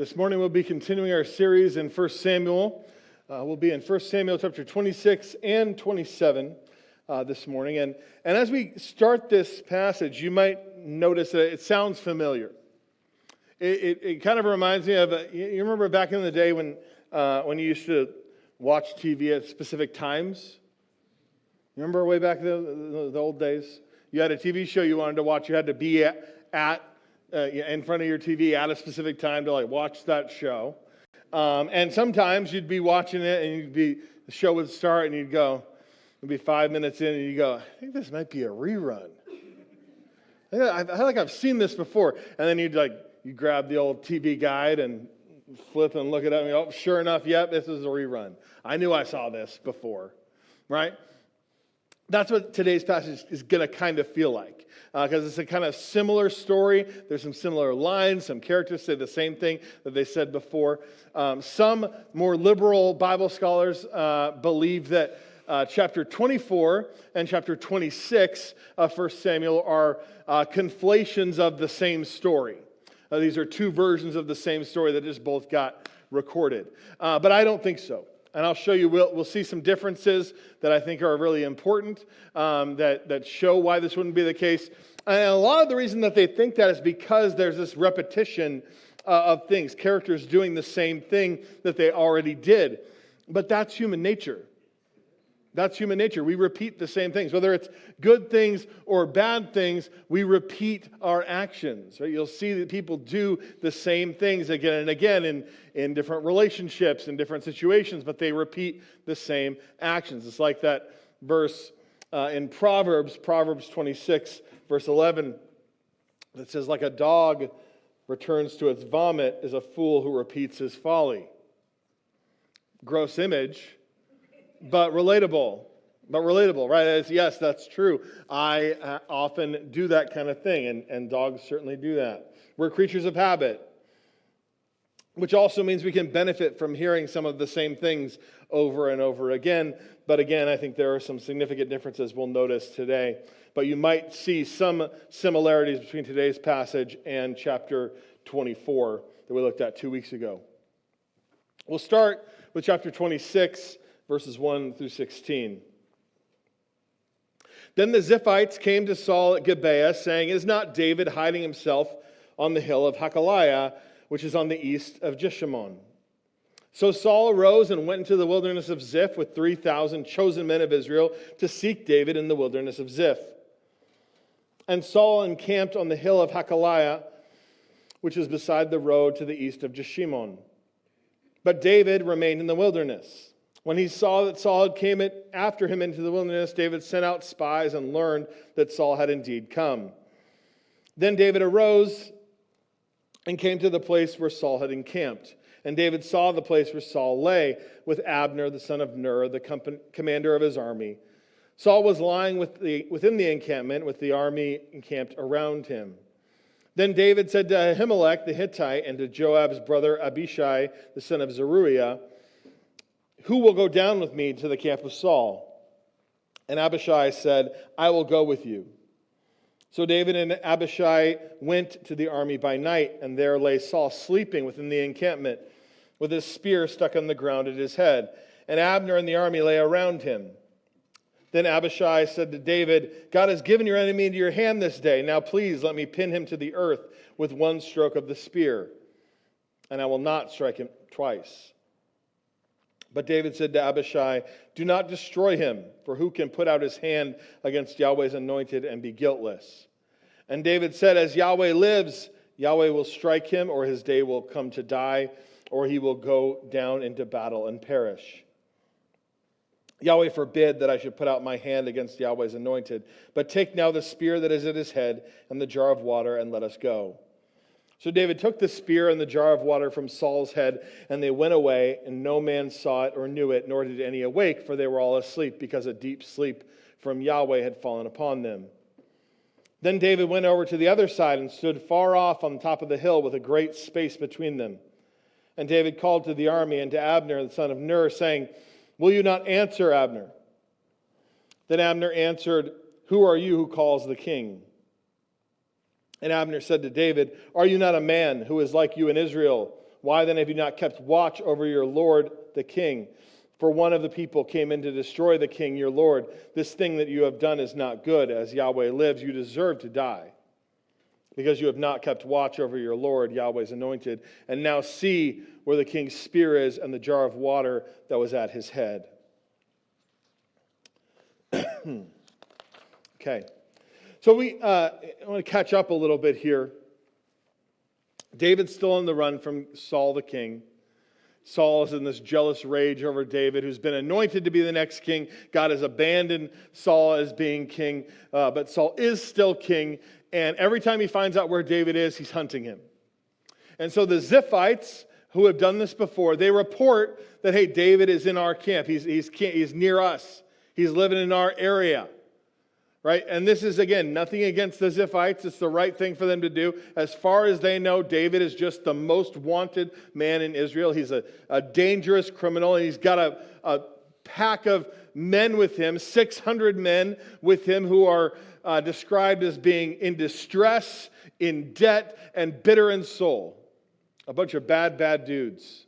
This morning we'll be continuing our series in 1 Samuel. We'll be in 1 Samuel chapter 26 and 27 this morning. And as we start this passage, you might notice that it sounds familiar. It kind of reminds me of, you remember back in the day when you used to watch TV at specific times? You remember way back the old days? You had a TV show you wanted to watch. You had to be in front of your TV at a specific time to watch that show. And sometimes you'd be watching it and the show would start and you'd go, it'd be 5 minutes in and you'd go, I think this might be a rerun. I feel like I've seen this before. And then you grab the old TV guide and flip and look it up and go, oh, sure enough, yep, this is a rerun. I knew I saw this before, right? That's what today's passage is going to kind of feel like, because it's a kind of similar story. There's some similar lines. Some characters say the same thing that they said before. Some more liberal Bible scholars believe that chapter 24 and chapter 26 of 1 Samuel are conflations of the same story. These are two versions of the same story that just both got recorded. But I don't think so. And I'll show you, we'll see some differences that I think are really important, that show why this wouldn't be the case. And a lot of the reason that they think that is because there's this repetition of things, characters doing the same thing that they already did. But that's human nature. That's human nature. We repeat the same things. Whether it's good things or bad things, we repeat our actions. Right? You'll see that people do the same things again and again in different relationships, in different situations, but they repeat the same actions. It's like that verse in Proverbs 26, verse 11, that says, like a dog returns to its vomit is a fool who repeats his folly. Gross image. But relatable, right? Yes, that's true. I often do that kind of thing, and dogs certainly do that. We're creatures of habit, which also means we can benefit from hearing some of the same things over and over again. But again, I think there are some significant differences we'll notice today. But you might see some similarities between today's passage and chapter 24 that we looked at 2 weeks ago. We'll start with chapter 26, verses 1 through 16. Then the Ziphites came to Saul at Gibeah, saying, is not David hiding himself on the hill of Hakaliah, which is on the east of Jeshimon? So Saul arose and went into the wilderness of Ziph with 3,000 chosen men of Israel to seek David in the wilderness of Ziph. And Saul encamped on the hill of Hakaliah, which is beside the road to the east of Jeshimon. But David remained in the wilderness. When he saw that Saul had came after him into the wilderness, David sent out spies and learned that Saul had indeed come. Then David arose and came to the place where Saul had encamped. And David saw the place where Saul lay, with Abner, the son of Ner, the commander of his army. Saul was lying within the encampment, with the army encamped around him. Then David said to Ahimelech the Hittite and to Joab's brother Abishai, the son of Zeruiah, who will go down with me to the camp of Saul? And Abishai said, I will go with you. So David and Abishai went to the army by night, and there lay Saul sleeping within the encampment, with his spear stuck on the ground at his head. And Abner and the army lay around him. Then Abishai said to David, God has given your enemy into your hand this day. Now please let me pin him to the earth with one stroke of the spear, and I will not strike him twice. But David said to Abishai, do not destroy him, for who can put out his hand against Yahweh's anointed and be guiltless? And David said, as Yahweh lives, Yahweh will strike him, or his day will come to die, or he will go down into battle and perish. Yahweh forbid that I should put out my hand against Yahweh's anointed, but take now the spear that is at his head and the jar of water, and let us go. So David took the spear and the jar of water from Saul's head, and they went away, and no man saw it or knew it, nor did any awake, for they were all asleep, because a deep sleep from Yahweh had fallen upon them. Then David went over to the other side and stood far off on the top of the hill with a great space between them. And David called to the army and to Abner, the son of Ner, saying, will you not answer, Abner? Then Abner answered, who are you who calls the king? And Abner said to David, are you not a man who is like you in Israel, Why then have you not kept watch over your lord the king? For one of the people came in to destroy the king, your lord. This thing that you have done is not good. As Yahweh lives, you deserve to die, because you have not kept watch over your lord, Yahweh's anointed. And now see where the king's spear is and the jar of water that was at his head. Okay. So I want to catch up a little bit here. David's still on the run from Saul the king. Saul is in this jealous rage over David, who's been anointed to be the next king. God has abandoned Saul as being king, but Saul is still king. And every time he finds out where David is, he's hunting him. And so the Ziphites, who have done this before, they report that, hey, David is in our camp. He's near us. He's living in our area. Right? And this is, again, nothing against the Ziphites. It's the right thing for them to do. As far as they know, David is just the most wanted man in Israel. He's a dangerous criminal, and he's got a pack of men with him, 600 men with him who are described as being in distress, in debt, and bitter in soul. A bunch of bad dudes.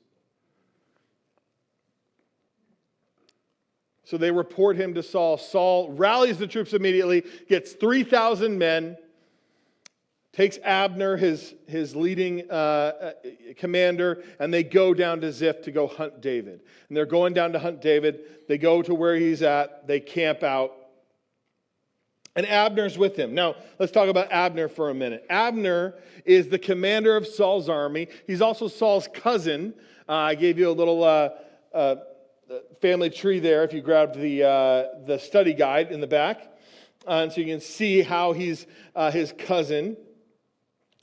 So they report him to Saul. Saul rallies the troops immediately, gets 3,000 men, takes Abner, his leading commander, and they go down to Ziph to go hunt David. And they're going down to hunt David. They go to where he's at. They camp out. And Abner's with him. Now, let's talk about Abner for a minute. Abner is the commander of Saul's army. He's also Saul's cousin. I gave you a little family tree there if you grabbed the study guide in the back. And so you can see how he's his cousin.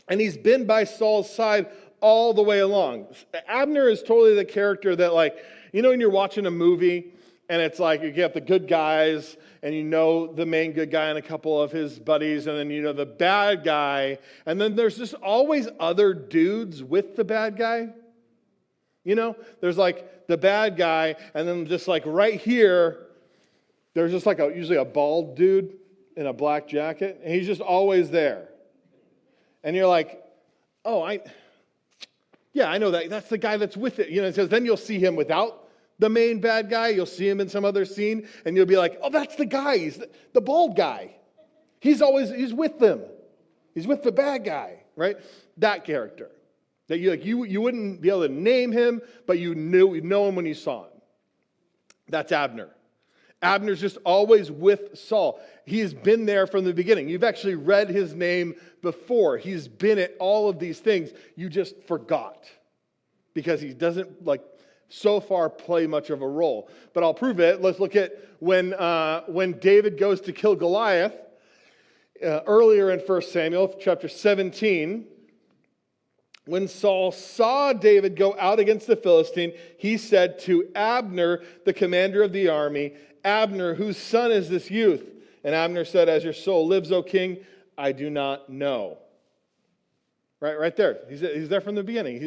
And he's been by Saul's side all the way along. Abner is totally the character that, like, you know when you're watching a movie and it's like you get the good guys and you know the main good guy and a couple of his buddies, and then you know the bad guy, and then there's just always other dudes with the bad guy. You know, there's like the bad guy, and then just like right here, there's just like usually a bald dude in a black jacket, and he's just always there. And you're like, oh, I know that. That's the guy that's with it. You know, it says then you'll see him without the main bad guy. You'll see him in some other scene, and you'll be like, oh, that's the guy. He's the bald guy. He's with them. He's with the bad guy, right? That character. That you wouldn't be able to name him, but you know him when you saw him. That's Abner. Abner's just always with Saul. He has been there from the beginning. You've actually read his name before. He's been at all of these things. You just forgot because he doesn't so far play much of a role. But I'll prove it. Let's look at when David goes to kill Goliath earlier in 1 Samuel chapter 17. When Saul saw David go out against the Philistine, he said to Abner, the commander of the army, Abner, whose son is this youth? And Abner said, as your soul lives, O king, I do not know. Right there. He's there from the beginning.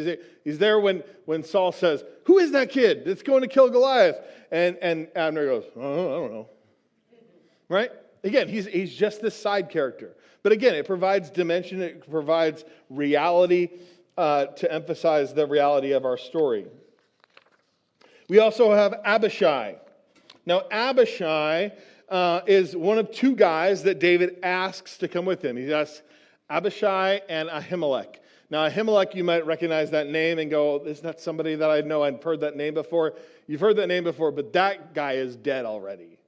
He's there when Saul says, who is that kid that's going to kill Goliath? And Abner goes, oh, I don't know. Right? Again, he's just this side character. But again, it provides dimension. It provides reality to emphasize the reality of our story. We also have Abishai. Now, Abishai is one of two guys that David asks to come with him. He asks Abishai and Ahimelech. Now, Ahimelech, you might recognize that name and go, isn't that somebody that I know? I've heard that name before. You've heard that name before, but that guy is dead already.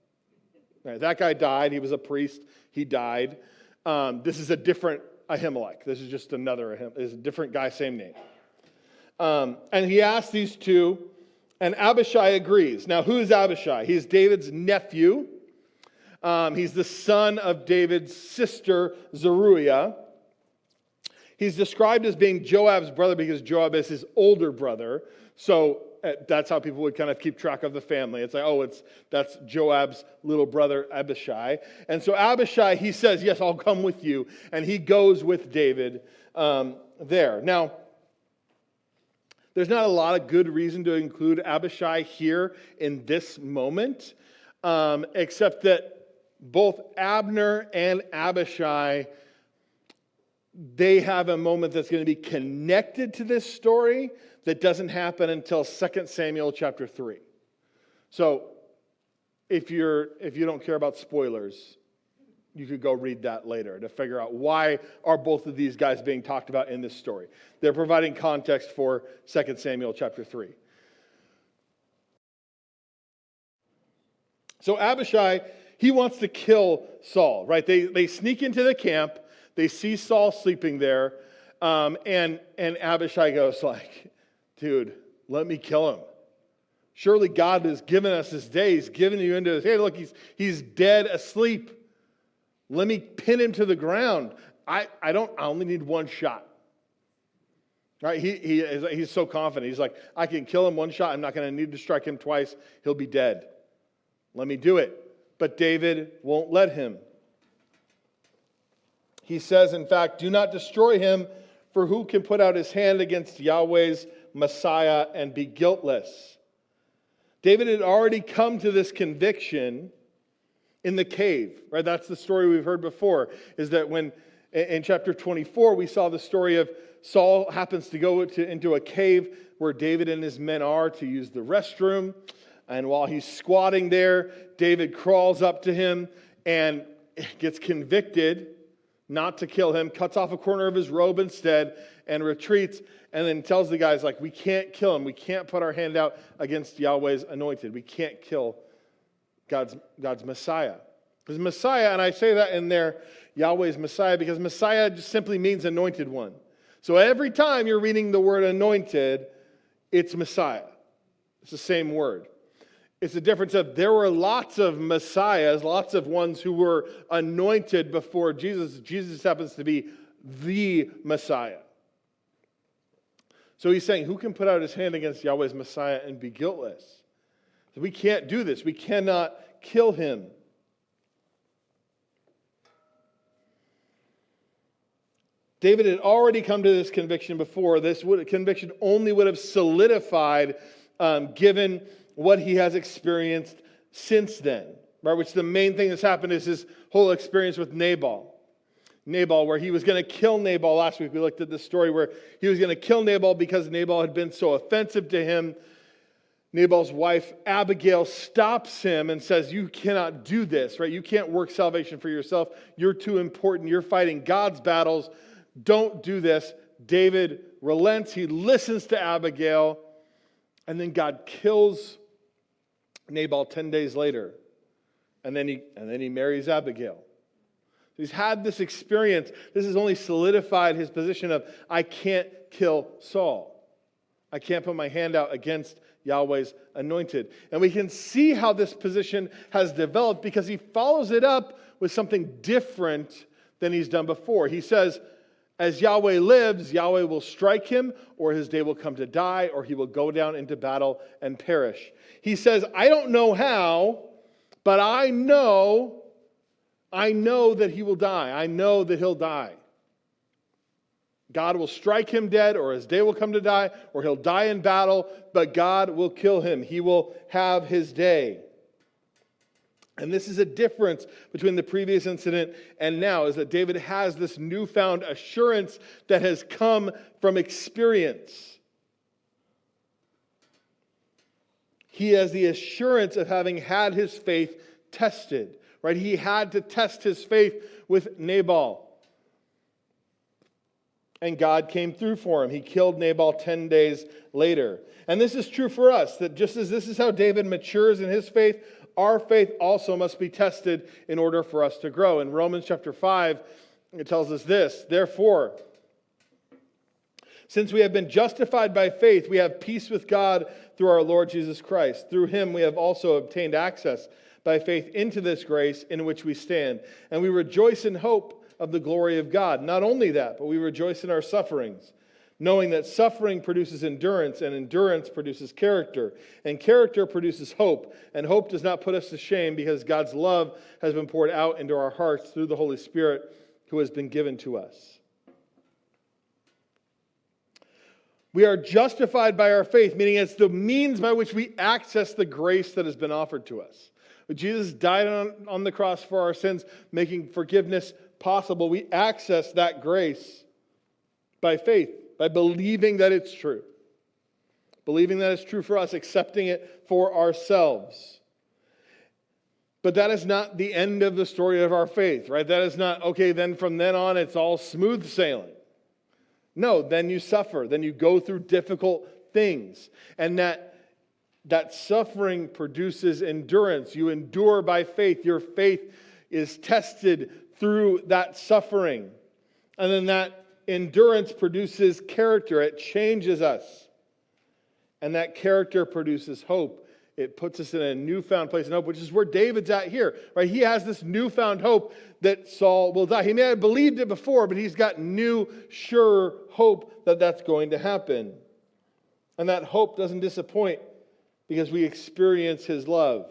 Right, that guy died. He was a priest. He died. This is a different Ahimelech. This is just another Ahimelech. It's a different guy, same name. And he asked these two, and Abishai agrees. Now, who is Abishai? He's David's nephew. He's the son of David's sister, Zeruiah. He's described as being Joab's brother because Joab is his older brother. So that's how people would kind of keep track of the family. It's like, that's Joab's little brother, Abishai. And so Abishai, he says, yes, I'll come with you. And he goes with David there. Now, there's not a lot of good reason to include Abishai here in this moment, except that both Abner and Abishai they have a moment that's going to be connected to this story that doesn't happen until 2 Samuel chapter 3. So if you don't care about spoilers, you could go read that later to figure out why are both of these guys being talked about in this story. They're providing context for 2 Samuel chapter 3. So Abishai, he wants to kill Saul, right? They sneak into the camp. They see Saul sleeping there. And Abishai goes like, dude, let me kill him. Surely God has given us this day. He's given you into his hand. Look, he's dead asleep. Let me pin him to the ground. I only need one shot. Right? He's so confident. He's like, I can kill him one shot. I'm not going to need to strike him twice. He'll be dead. Let me do it. But David won't let him. He says, in fact, do not destroy him, for who can put out his hand against Yahweh's Messiah and be guiltless? David had already come to this conviction in the cave, right? That's the story we've heard before, is that when in chapter 24, we saw the story of Saul happens to go into a cave where David and his men are to use the restroom. And while he's squatting there, David crawls up to him and gets convicted not to kill him, cuts off a corner of his robe instead, and retreats, and then tells the guys, like, we can't kill him. We can't put our hand out against Yahweh's anointed. We can't kill God's Messiah. Because Messiah, and I say that in there, Yahweh's Messiah, because Messiah just simply means anointed one. So every time you're reading the word anointed, it's Messiah. It's the same word. It's the difference of there were lots of Messiahs, lots of ones who were anointed before Jesus. Jesus happens to be the Messiah. So he's saying, who can put out his hand against Yahweh's Messiah and be guiltless? So we can't do this. We cannot kill him. David had already come to this conviction before. This conviction only would have solidified given what he has experienced since then, right? Which the main thing that's happened is his whole experience with Nabal, where he was going to kill Nabal. Last week we looked at this story where he was going to kill Nabal because Nabal had been so offensive to him. Nabal's wife, Abigail, stops him and says, you cannot do this, right? You can't work salvation for yourself. You're too important. You're fighting God's battles. Don't do this. David relents. He listens to Abigail. And then God kills Nabal 10 days later. And then he marries Abigail. He's had this experience. This has only solidified his position of, I can't kill Saul. I can't put my hand out against Yahweh's anointed. And we can see how this position has developed because he follows it up with something different than he's done before. He says, as Yahweh lives, Yahweh will strike him, or his day will come to die, or he will go down into battle and perish. He says, I don't know how, but I know that he will die. I know that he'll die. God will strike him dead, or his day will come to die, or he'll die in battle, but God will kill him. He will have his day. And this is a difference between the previous incident and now, is that David has this newfound assurance that has come from experience. He has the assurance of having had his faith tested, right? He had to test his faith with Nabal. And God came through for him. He killed Nabal 10 days later. And this is true for us, that just as this is how David matures in his faith, our faith also must be tested in order for us to grow. In Romans chapter 5, it tells us this, therefore, since we have been justified by faith, we have peace with God through our Lord Jesus Christ. Through him we have also obtained access by faith into this grace in which we stand. And we rejoice in hope of the glory of God. Not only that, but we rejoice in our sufferings, knowing that suffering produces endurance, and endurance produces character, and character produces hope. And hope does not put us to shame, because God's love has been poured out into our hearts through the Holy Spirit who has been given to us. We are justified by our faith, meaning it's the means by which we access the grace that has been offered to us. Jesus died on the cross for our sins, making forgiveness possible. We access that grace by faith, by believing that it's true. Believing that it's true for us, accepting it for ourselves. But that is not the end of the story of our faith, right? That is not, okay, then from then on it's all smooth sailing. No, then you suffer. Then you go through difficult things. And that suffering produces endurance. You endure by faith. Your faith is tested through that suffering. And then that endurance produces character. It changes us. And that character produces hope. It puts us in a newfound place of hope, which is where David's at here, right? He has this newfound hope that Saul will die. He may have believed it before, but he's got new, sure hope that that's going to happen. And that hope doesn't disappoint because we experience his love.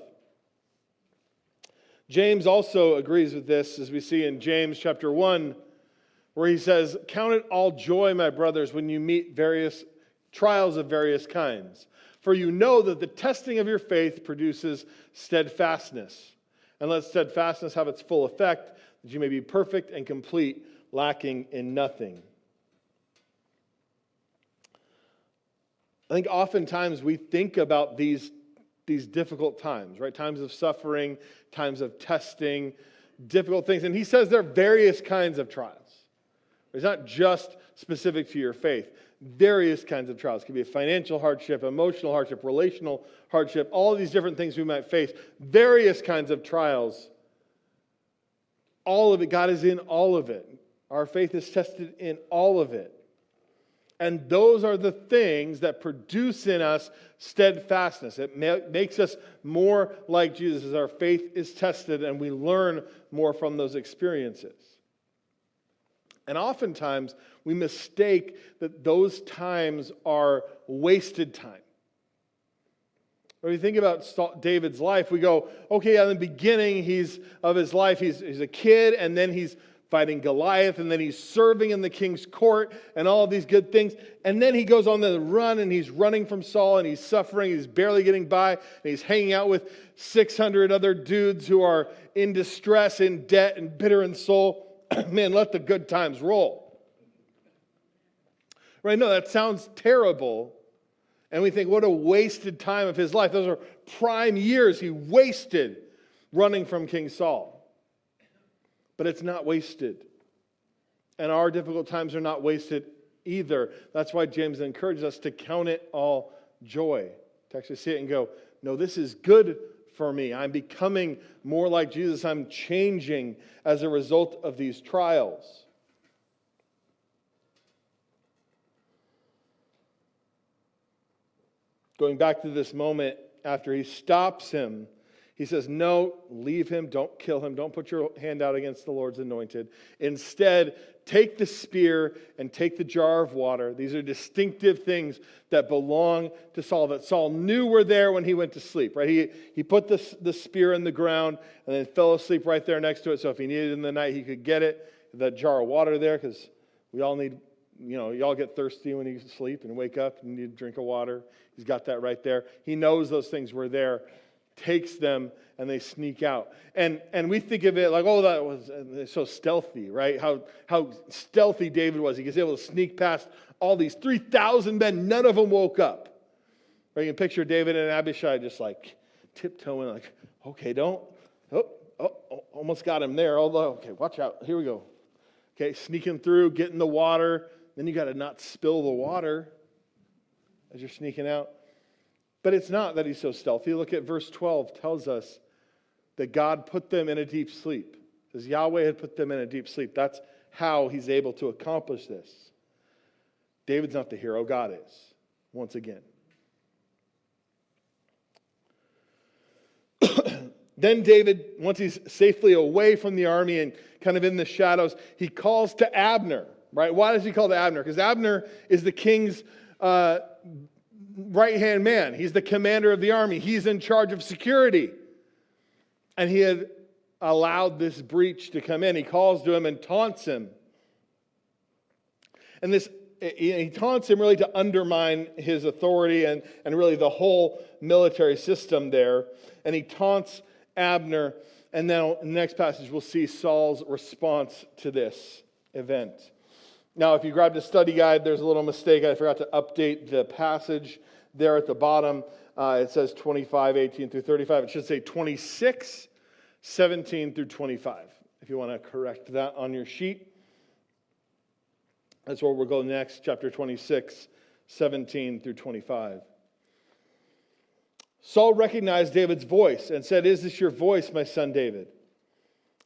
James also agrees with this, as we see in James chapter 1, where he says, "Count it all joy, my brothers, when you meet various trials of various kinds. For you know that the testing of your faith produces steadfastness. And let steadfastness have its full effect, that you may be perfect and complete, lacking in nothing." I think oftentimes we think about these difficult times, right? Times of suffering, times of testing, difficult things. And he says there are various kinds of trials. It's not just specific to your faith. Various kinds of trials. It could be a financial hardship, emotional hardship, relational hardship, all of these different things we might face. Various kinds of trials. All of it, God is in all of it. Our faith is tested in all of it. And those are the things that produce in us steadfastness. It makes us more like Jesus as our faith is tested and we learn more from those experiences. And oftentimes, we mistake that those times are wasted time. When we think about David's life, we go, okay, in the beginning of his life, he's a kid, and then he's fighting Goliath, and then he's serving in the king's court, and all of these good things. And then he goes on the run, and he's running from Saul, and he's suffering, he's barely getting by, and he's hanging out with 600 other dudes who are in distress, in debt, and bitter in soul. Man, let the good times roll. Right? No, that sounds terrible. And we think, what a wasted time of his life. Those are prime years he wasted running from King Saul. But it's not wasted. And our difficult times are not wasted either. That's why James encourages us to count it all joy. To actually see it and go, no, this is good for me. I'm becoming more like Jesus. I'm changing as a result of these trials. Going back to this moment after he stops him, he says, no, leave him, don't kill him, don't put your hand out against the Lord's anointed. Instead, take the spear and take the jar of water. These are distinctive things that belong to Saul, that Saul knew were there when he went to sleep, right? He put the spear in the ground and then fell asleep right there next to it, so if he needed it in the night, he could get it. That jar of water there, because we all need, y'all get thirsty when you sleep and wake up and you need a drink of water. He's got that right there. He knows those things were there. Takes them and they sneak out. And we think of it like, oh, that was so stealthy, right? How stealthy David was. He was able to sneak past all these 3,000 men. None of them woke up. Right? You can picture David and Abishai just like tiptoeing like, okay, almost got him there. Although, okay, watch out. Here we go. Okay, sneaking through, getting the water. Then you got to not spill the water as you're sneaking out. But it's not that he's so stealthy. Look at verse 12. Tells us that God put them in a deep sleep. It says Yahweh had put them in a deep sleep. That's how he's able to accomplish this. David's not the hero. God is. Once again. Then David, once he's safely away from the army and kind of in the shadows, he calls to Abner. Right? Why does he call to Abner? Because Abner is the king's right-hand man. He's the commander of the army. He's in charge of security. And he had allowed this breach to come in. He calls to him and taunts him. And he taunts him really to undermine his authority and really the whole military system there. And he taunts Abner. And now in the next passage we'll see Saul's response to this event. Now, if you grabbed a study guide, there's a little mistake. I forgot to update the passage there at the bottom. It says 25:18 through 35. It should say 26:17 through 25. If you want to correct that on your sheet. That's where we'll go next, chapter 26:17 through 25. Saul recognized David's voice and said, "Is this your voice, my son David?"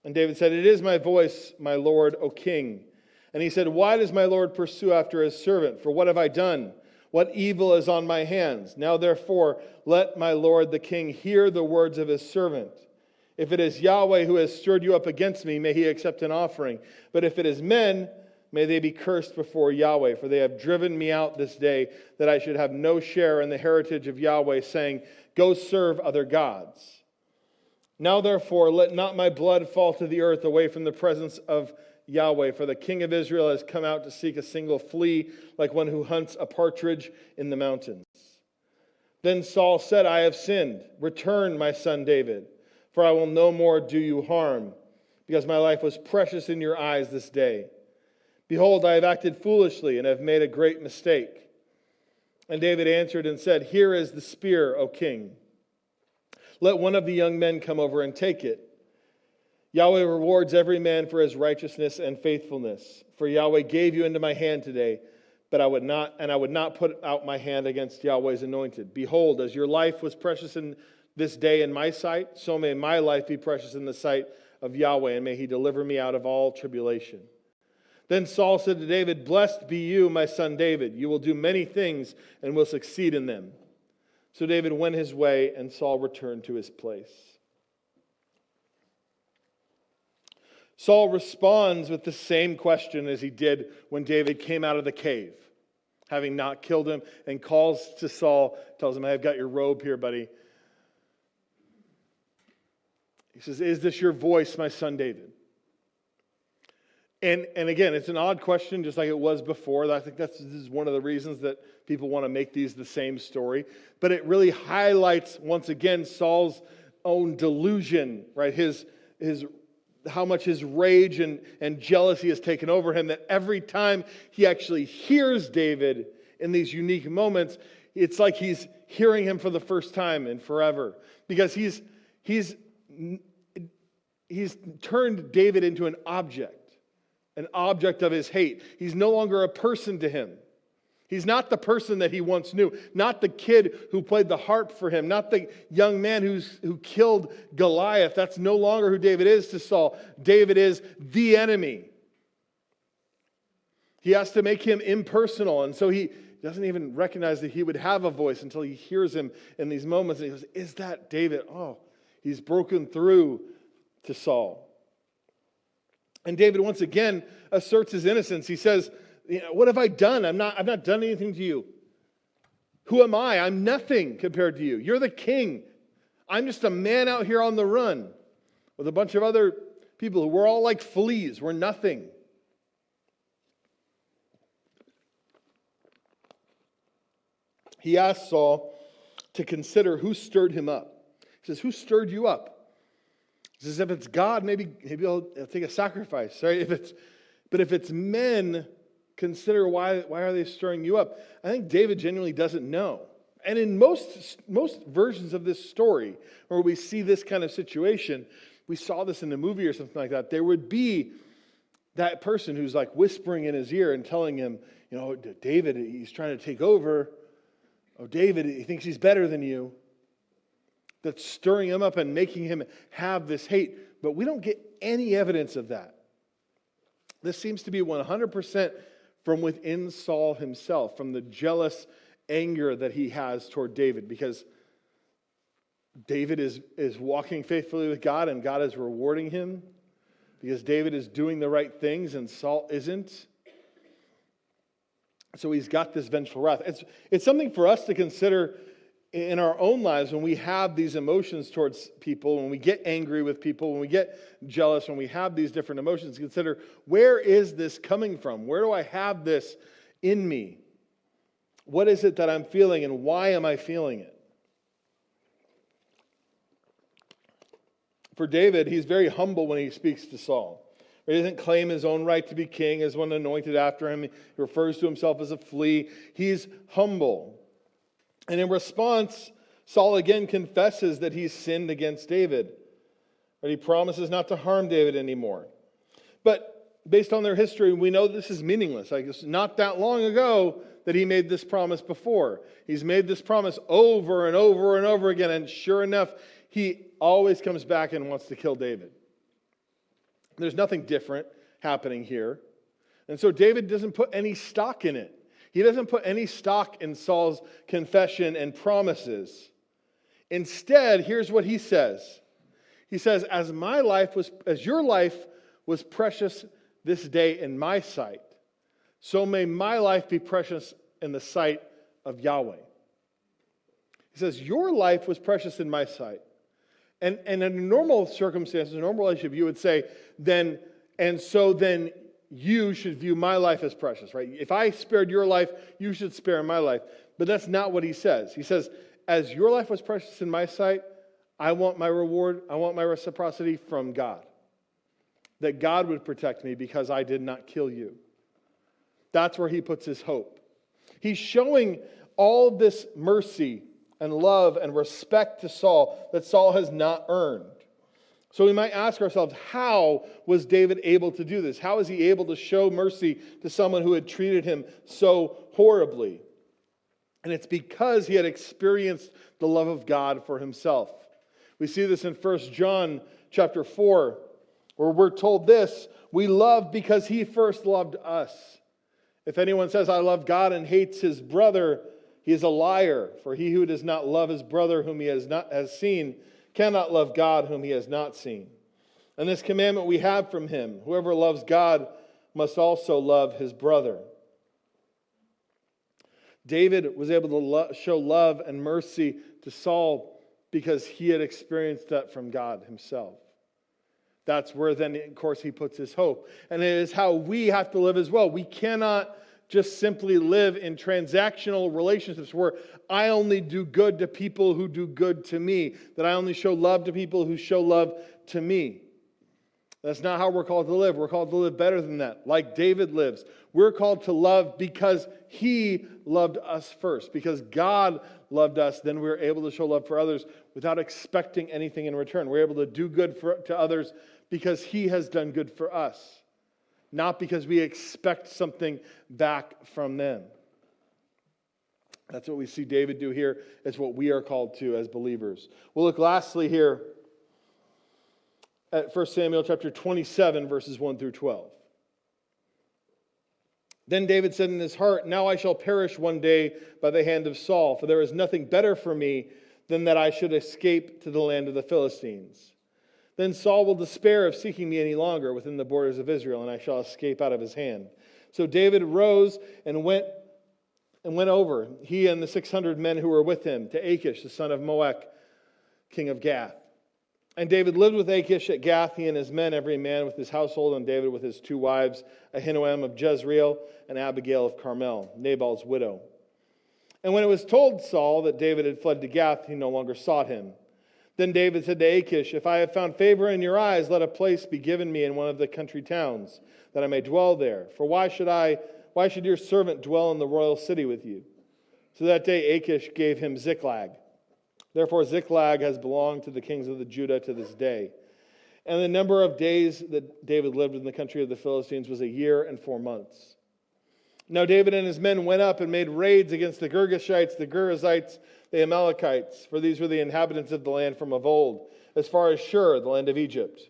And David said, "It is my voice, my Lord, O king." And he said, "Why does my Lord pursue after his servant? For what have I done? What evil is on my hands? Now therefore, let my Lord the king hear the words of his servant. If it is Yahweh who has stirred you up against me, may he accept an offering. But if it is men, may they be cursed before Yahweh, for they have driven me out this day, that I should have no share in the heritage of Yahweh, saying, 'Go serve other gods.' Now therefore, let not my blood fall to the earth away from the presence of Yahweh, for the king of Israel has come out to seek a single flea, like one who hunts a partridge in the mountains." Then Saul said, "I have sinned. Return, my son David, for I will no more do you harm, because my life was precious in your eyes this day. Behold, I have acted foolishly and have made a great mistake." And David answered and said, "Here is the spear, O king. Let one of the young men come over and take it. Yahweh rewards every man for his righteousness and faithfulness. For Yahweh gave you into my hand today, but I would not put out my hand against Yahweh's anointed. Behold, as your life was precious in this day in my sight, so may my life be precious in the sight of Yahweh, and may he deliver me out of all tribulation." Then Saul said to David, "Blessed be you, my son David. You will do many things and will succeed in them." So David went his way, and Saul returned to his place. Saul responds with the same question as he did when David came out of the cave, having not killed him, and calls to Saul, tells him, "I've got your robe here, buddy." He says, "Is this your voice, my son David?" And again, it's an odd question, just like it was before. I think this is one of the reasons that people want to make these the same story. But it really highlights, once again, Saul's own delusion, right? How much his rage and jealousy has taken over him, that every time he actually hears David in these unique moments, it's like he's hearing him for the first time in forever. Because he's turned David into an object of his hate. He's no longer a person to him. He's not the person that he once knew, not the kid who played the harp for him, not the young man who killed Goliath. That's no longer who David is to Saul. David is the enemy. He has to make him impersonal, and so he doesn't even recognize that he would have a voice until he hears him in these moments. And he goes, "Is that David?" Oh, he's broken through to Saul. And David once again asserts his innocence. He says, "What have I done? I've not done anything to you. Who am I? I'm nothing compared to you. You're the king. I'm just a man out here on the run with a bunch of other people who we're all like fleas. We're nothing." He asks Saul to consider who stirred him up. He says, "Who stirred you up?" He says, "If it's God, maybe I'll take a sacrifice, right? But if it's men, consider why are they stirring you up?" I think David genuinely doesn't know. And in most versions of this story, where we see this kind of situation, we saw this in a movie or something like that, there would be that person who's like whispering in his ear and telling him, "David, he's trying to take over. Oh, David, he thinks he's better than you." That's stirring him up and making him have this hate. But we don't get any evidence of that. This seems to be 100% from within Saul himself, from the jealous anger that he has toward David, because David is walking faithfully with God and God is rewarding him, because David is doing the right things and Saul isn't. So he's got this vengeful wrath. It's something for us to consider in our own lives when we have these emotions towards people, when we get angry with people, when we get jealous, when we have these different emotions. Consider, where is this coming from? Where do I have this in me? What is it that I'm feeling, and why am I feeling it? For David, he's very humble when he speaks to Saul. He doesn't claim his own right to be king as one anointed after him. He refers to himself as a flea. He's humble. And in response, Saul again confesses that he's sinned against David. But he promises not to harm David anymore. But based on their history, we know this is meaningless. Like, it's not that long ago that he made this promise before. He's made this promise over and over and over again. And sure enough, he always comes back and wants to kill David. There's nothing different happening here. And so David doesn't put any stock in it. He doesn't put any stock in Saul's confession and promises. Instead, here's what he says. He says, as your life was precious this day in my sight, so may my life be precious in the sight of Yahweh. He says, your life was precious in my sight. And in a normal circumstance, a normal relationship, you would say, then you should view my life as precious, right? If I spared your life, you should spare my life. But that's not what he says. He says, as your life was precious in my sight, I want my reward, I want my reciprocity from God. That God would protect me because I did not kill you. That's where he puts his hope. He's showing all this mercy and love and respect to Saul that Saul has not earned. So we might ask ourselves, how was David able to do this? How is he able to show mercy to someone who had treated him so horribly? And it's because he had experienced the love of God for himself. We see this in 1 John chapter 4, where we're told this, we love because he first loved us. If anyone says, I love God and hates his brother, he is a liar. For he who does not love his brother whom he has seen cannot love God whom he has not seen. And this commandment we have from him, whoever loves God must also love his brother. David was able to show love and mercy to Saul because he had experienced that from God himself. That's where then, of course, he puts his hope. And it is how we have to live as well. We cannot just simply live in transactional relationships where I only do good to people who do good to me, that I only show love to people who show love to me. That's not how we're called to live. We're called to live better than that, like David lives. We're called to love because he loved us first. Because God loved us, then we're able to show love for others without expecting anything in return. We're able to do good to others because he has done good for us, not because we expect something back from them. That's what we see David do here. It's what we are called to as believers. We'll look lastly here at 1 Samuel chapter 27, verses 1 through 12. Then David said in his heart, now I shall perish one day by the hand of Saul, for there is nothing better for me than that I should escape to the land of the Philistines. Then Saul will despair of seeking me any longer within the borders of Israel, and I shall escape out of his hand. So David rose and went over, he and the 600 men who were with him, to Achish, the son of Moach, king of Gath. And David lived with Achish at Gath, he and his men, every man with his household, and David with his 2 wives, Ahinoam of Jezreel and Abigail of Carmel, Nabal's widow. And when it was told Saul that David had fled to Gath, he no longer sought him. Then David said to Achish, if I have found favor in your eyes, let a place be given me in one of the country towns, that I may dwell there. For why should your servant dwell in the royal city with you? So that day Achish gave him Ziklag. Therefore Ziklag has belonged to the kings of the Judah to this day. And the number of days that David lived in the country of the Philistines was 1 year and 4 months. Now David and his men went up and made raids against the Girgashites, the Gerizites, the Amalekites, for these were the inhabitants of the land from of old, as far as Shur, the land of Egypt.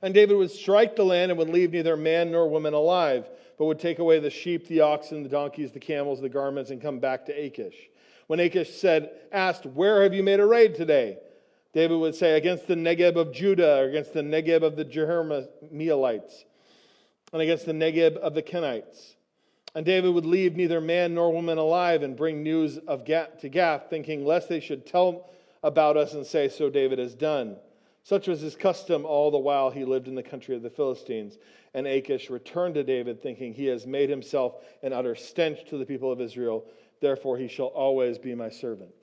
And David would strike the land and would leave neither man nor woman alive, but would take away the sheep, the oxen, the donkeys, the camels, the garments, and come back to Achish. When Achish asked, where have you made a raid today? David would say, against the Negeb of Judah, or against the Negeb of the Jerahmeelites, and against the Negeb of the Kenites. And David would leave neither man nor woman alive and bring news of to Gath, thinking lest they should tell about us and say, so David has done. Such was his custom all the while he lived in the country of the Philistines. And Achish returned to David, thinking he has made himself an utter stench to the people of Israel. Therefore he shall always be my servant.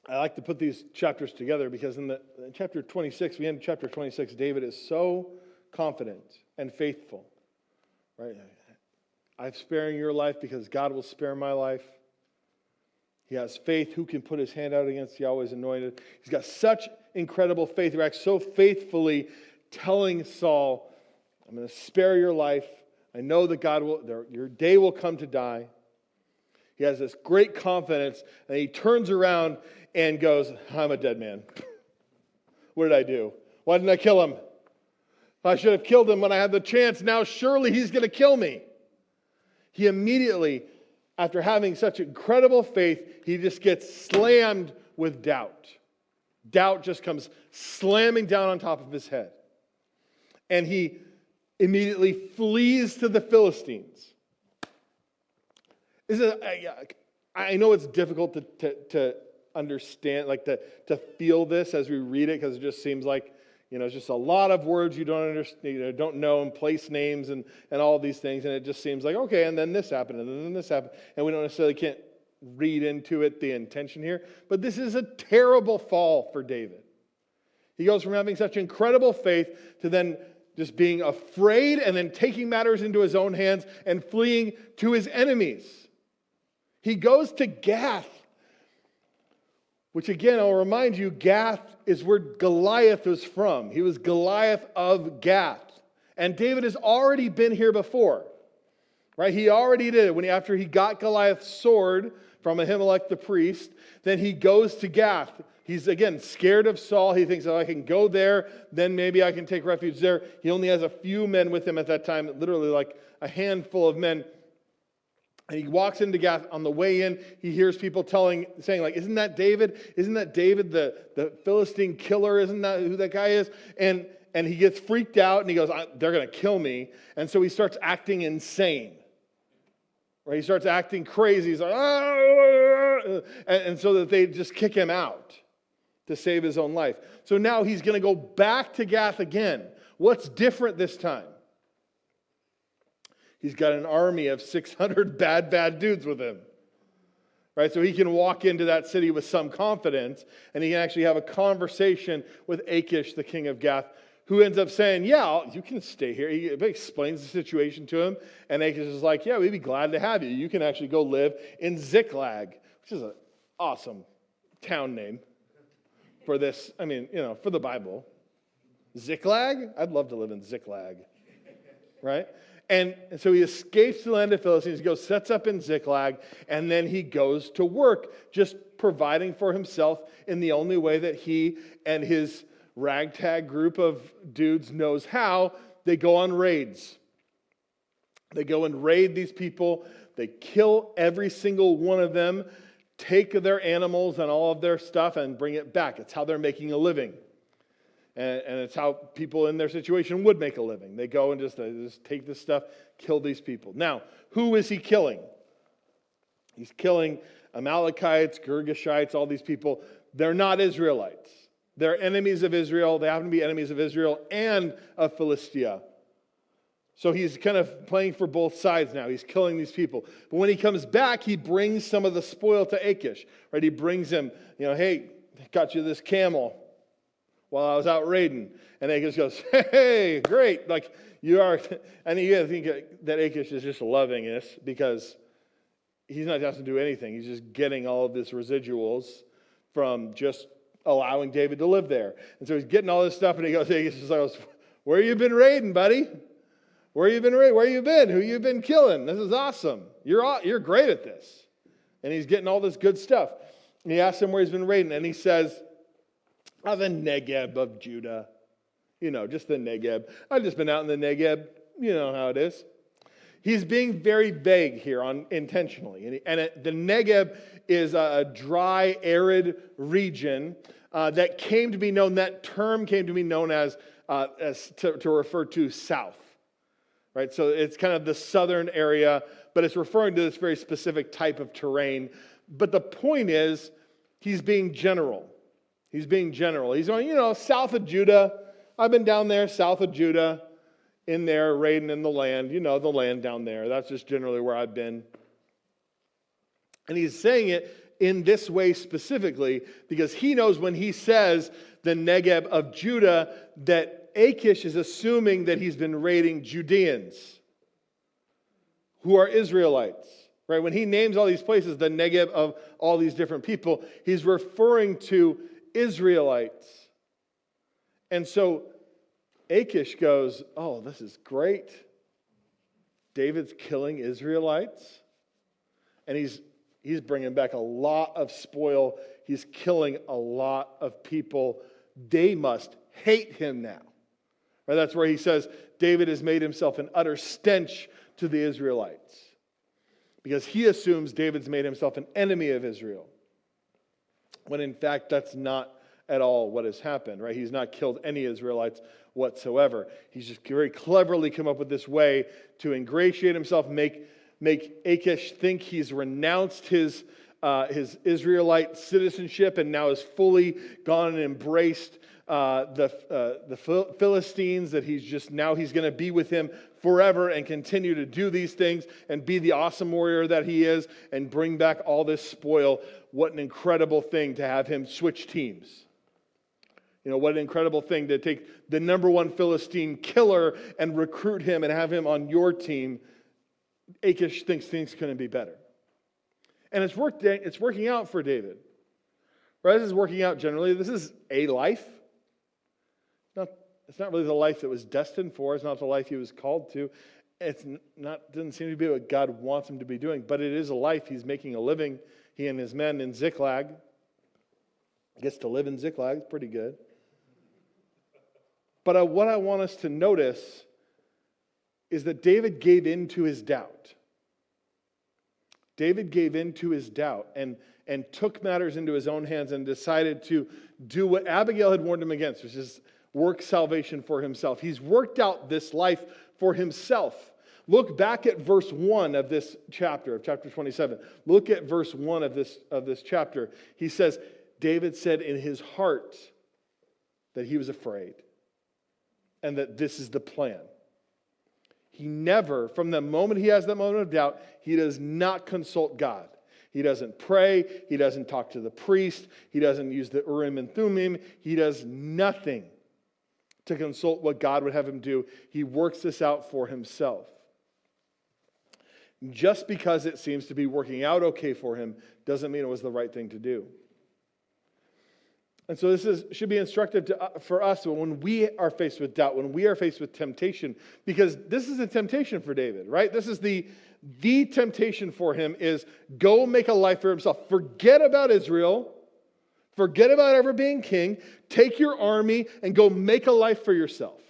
I like to put these chapters together because in chapter 26, we end chapter 26, David is so confident and faithful, right? I'm sparing your life because God will spare my life. He has faith. Who can put his hand out against Yahweh's anointed? He's got such incredible faith. He acts so faithfully, telling Saul, I'm going to spare your life. I know that your day will come to die. He has this great confidence, and he turns around and goes, I'm a dead man. What did I do? Why didn't I kill him? I should have killed him when I had the chance. Now surely he's going to kill me. He immediately, after having such incredible faith, he just gets slammed with doubt. Doubt just comes slamming down on top of his head. And he immediately flees to the Philistines. I know it's difficult to understand, to feel this as we read it, because it just seems like, it's just a lot of words you don't understand, don't know, and place names and all these things, and it just seems like, okay, and then this happened, and then this happened, and we can't read into it the intention here. But this is a terrible fall for David. He goes from having such incredible faith to then just being afraid and then taking matters into his own hands and fleeing to his enemies. He goes to Gath, which again, I'll remind you, Gath is where Goliath was from. He was Goliath of Gath. And David has already been here before, right? He already did it. After he got Goliath's sword from Ahimelech the priest, then he goes to Gath. He's, again, scared of Saul. He thinks, I can go there, then maybe I can take refuge there. He only has a few men with him at that time, literally like a handful of men. And he walks into Gath. On the way in, he hears people saying, isn't that David? Isn't that David, the Philistine killer? Isn't that who that guy is? And he gets freaked out, and he goes, they're going to kill me. And so he starts acting insane. Right? He starts acting crazy. He's like, and so that they just kick him out to save his own life. So now he's going to go back to Gath again. What's different this time? He's got an army of 600 bad dudes with him. Right? So he can walk into that city with some confidence, and he can actually have a conversation with Achish, the king of Gath, who ends up saying, you can stay here. He explains the situation to him, and Achish is like, we'd be glad to have you. You can actually go live in Ziklag, which is an awesome town name for this, for the Bible. Ziklag? I'd love to live in Ziklag. Right? And so he escapes the land of Philistines, he goes, sets up in Ziklag, and then he goes to work, just providing for himself in the only way that he and his ragtag group of dudes knows how. They go on raids. They go and raid these people. They kill every single one of them, take their animals and all of their stuff and bring it back. It's how they're making a living. And it's how people in their situation would make a living. They go and just take this stuff, kill these people. Now, who is he killing? He's killing Amalekites, Girgashites, all these people. They're not Israelites. They're enemies of Israel. They happen to be enemies of Israel and of Philistia. So he's kind of playing for both sides now. He's killing these people. But when he comes back, he brings some of the spoil to Achish. Right? He brings him, hey, I got you this camel while I was out raiding. And Achish goes, hey, great. Like, you are. And you got to think that Achish is just loving this because he's not having to do anything. He's just getting all of this residuals from just allowing David to live there. And so he's getting all this stuff, and he goes, where you been raiding, buddy? Where you been raiding? Where you been? Who you been killing? This is awesome. You're great at this. And he's getting all this good stuff. And he asks him where he's been raiding, and he says, the Negeb of Judah. Just the Negeb. I've just been out in the Negeb. You know how it is. He's being very vague here intentionally. The Negeb is a dry, arid region that came to be known, that term came to be known as to refer to south. Right? So it's kind of the southern area, but it's referring to this very specific type of terrain. But the point is, he's being general. He's being general. He's going, south of Judah. I've been down there, south of Judah, in there, raiding in the land. The land down there. That's just generally where I've been. And he's saying it in this way specifically because he knows when he says the Negeb of Judah that Achish is assuming that he's been raiding Judeans who are Israelites. Right? When he names all these places, the Negeb of all these different people, he's referring to Israelites. And so Achish goes, oh, this is great. David's killing Israelites. And he's bringing back a lot of spoil. He's killing a lot of people. They must hate him now. Right? That's where he says, David has made himself an utter stench to the Israelites. Because he assumes David's made himself an enemy of Israel. When in fact, that's not at all what has happened, right? He's not killed any Israelites whatsoever. He's just very cleverly come up with this way to ingratiate himself, make Achish think he's renounced his Israelite citizenship and now is fully gone and embraced the Philistines, that he's going to be with him forever and continue to do these things and be the awesome warrior that he is and bring back all this spoil. What an incredible thing to have him switch teams. What an incredible thing to take the number one Philistine killer and recruit him and have him on your team. Achish thinks things couldn't be better. And it's working out for David. Right? This is working out generally. This is a life. It's not really the life that was destined for. It's not the life he was called to. Doesn't seem to be what God wants him to be doing. But it is a life. He's making a living. He and his men in Ziklag. Gets to live in Ziklag. It's pretty good. But what I want us to notice is that David gave in to his doubt. David gave in to his doubt and took matters into his own hands and decided to do what Abigail had warned him against, which is work salvation for himself. He's worked out this life for himself. Look back at verse 1 of this chapter, of chapter 27. Look at verse 1 of this chapter. He says, David said in his heart that he was afraid and that this is the plan. He never, from the moment he has that moment of doubt, he does not consult God. He doesn't pray. He doesn't talk to the priest. He doesn't use the Urim and Thummim. He does nothing to consult what God would have him do. He works this out for himself. Just because it seems to be working out okay for him doesn't mean it was the right thing to do. And so this should be instructive for us when we are faced with doubt, when we are faced with temptation, because this is a temptation for David, right? This is the temptation for him is go make a life for himself. Forget about Israel. Forget about ever being king. Take your army and go make a life for yourself.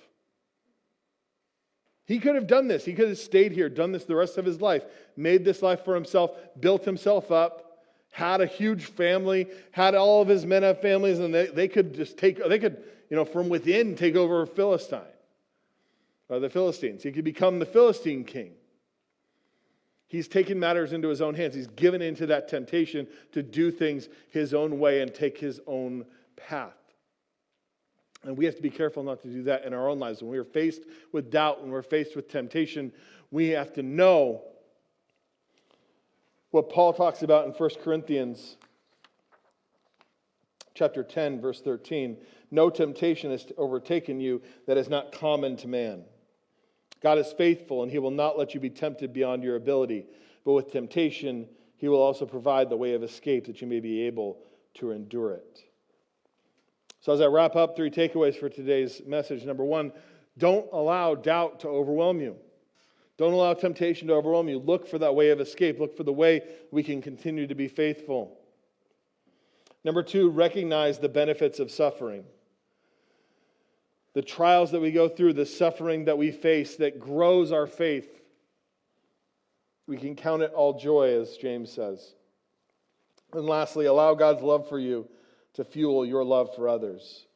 He could have done this. He could have stayed here, done this the rest of his life, made this life for himself, built himself up, had a huge family, had all of his men have families, and they could from within take over Philistine, or the Philistines. He could become the Philistine king. He's taken matters into his own hands. He's given into that temptation to do things his own way and take his own path. And we have to be careful not to do that in our own lives. When we are faced with doubt, when we're faced with temptation, we have to know what Paul talks about in 1 Corinthians chapter 10, verse 13. No temptation has overtaken you that is not common to man. God is faithful, and he will not let you be tempted beyond your ability. But with temptation, he will also provide the way of escape that you may be able to endure it. So as I wrap up, 3 takeaways for today's message. Number 1, don't allow doubt to overwhelm you. Don't allow temptation to overwhelm you. Look for that way of escape. Look for the way we can continue to be faithful. Number 2, recognize the benefits of suffering. The trials that we go through, the suffering that we face that grows our faith. We can count it all joy, as James says. And lastly, allow God's love for you to fuel your love for others,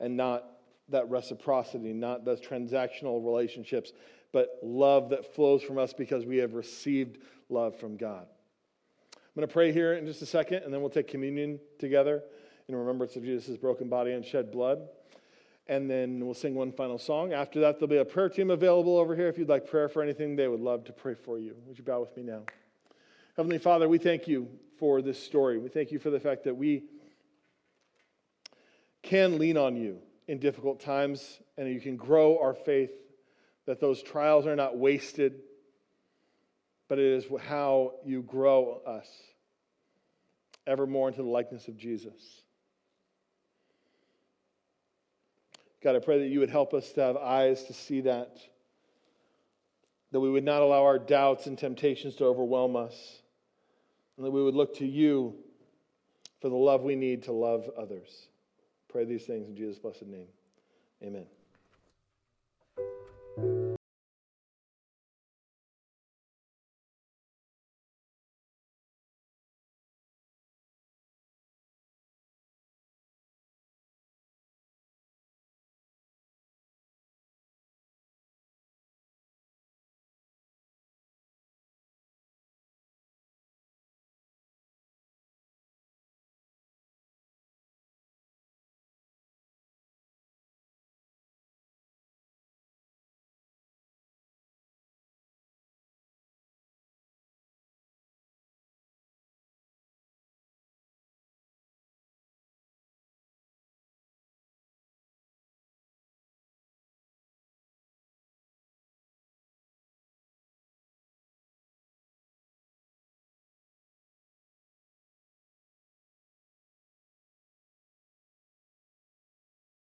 and not that reciprocity, not those transactional relationships, but love that flows from us because we have received love from God. I'm going to pray here in just a second, and then we'll take communion together in remembrance of Jesus' broken body and shed blood. And then we'll sing one final song. After that, there'll be a prayer team available over here. If you'd like prayer for anything, they would love to pray for you. Would you bow with me now? Heavenly Father, we thank you for this story. We thank you for the fact that we can lean on you in difficult times, and you can grow our faith, that those trials are not wasted, but it is how you grow us ever more into the likeness of Jesus. God, I pray that you would help us to have eyes to see that we would not allow our doubts and temptations to overwhelm us, and that we would look to you for the love we need to love others. Pray these things in Jesus' blessed name. Amen.